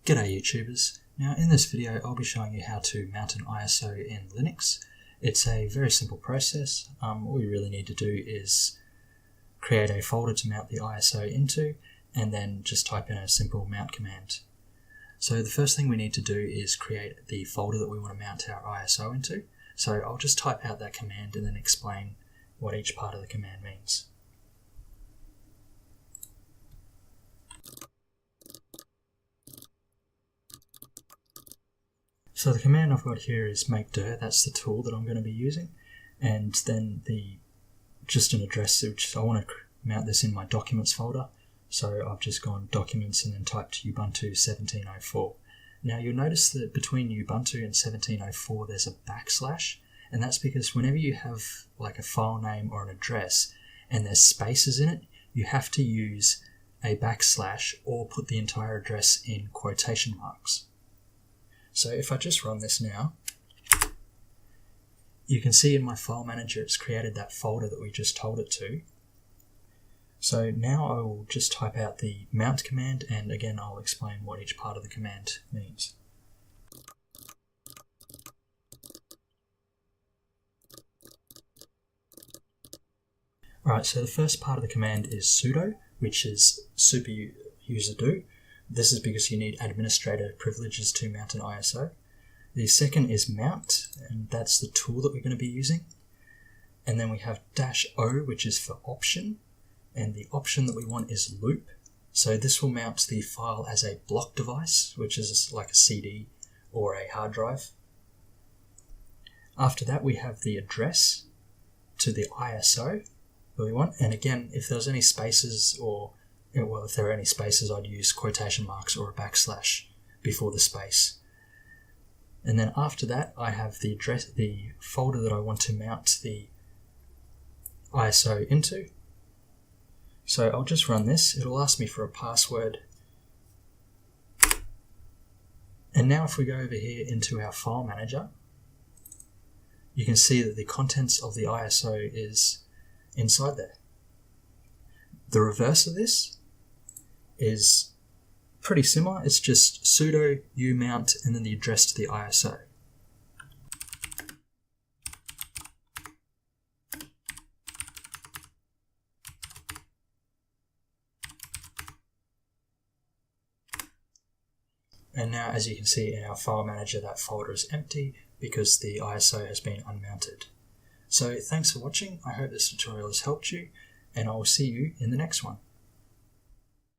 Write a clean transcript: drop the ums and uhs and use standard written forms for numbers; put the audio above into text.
G'day YouTubers. Now in this video I'll be showing you how to mount an ISO in Linux. It's a very simple process. All you really need to do is create a folder to mount the ISO into and then just type in a simple mount command. So the first thing we need to do is create the folder that we want to mount our ISO into. So I'll just type out that command and then explain what each part of the command means. So the command I've got here is mkdir, that's the tool that I'm going to be using, and then just an address, which I want to mount this in my documents folder. So I've just gone documents and then typed Ubuntu 1704. Now you'll notice that between Ubuntu and 1704 there's a backslash, and that's because whenever you have like a file name or an address and there's spaces in it, you have to use a backslash or put the entire address in quotation marks. So if I just run this now, you can see in my file manager it's created that folder that we just told it to. So now I will just type out the mount command, and again I'll explain what each part of the command means. Alright, so the first part of the command is sudo, which is super user do. This is because you need administrator privileges to mount an ISO. The second is mount, and that's the tool that we're going to be using. And then we have -o, which is for option, and the option that we want is loop. So this will mount the file as a block device, which is like a CD or a hard drive. After that we have the address to the ISO that we want, and again if there's any spaces if there are any spaces, I'd use quotation marks or a backslash before the space. And then after that, I have the folder that I want to mount the ISO into. So I'll just run this. It'll ask me for a password. And now if we go over here into our file manager, you can see that the contents of the ISO is inside there. The reverse of this is pretty similar. It's just sudo umount and then the address to the ISO. And now as you can see in our file manager, that folder is empty because the ISO has been unmounted. So thanks for watching. I hope this tutorial has helped you, and I will see you in the next one.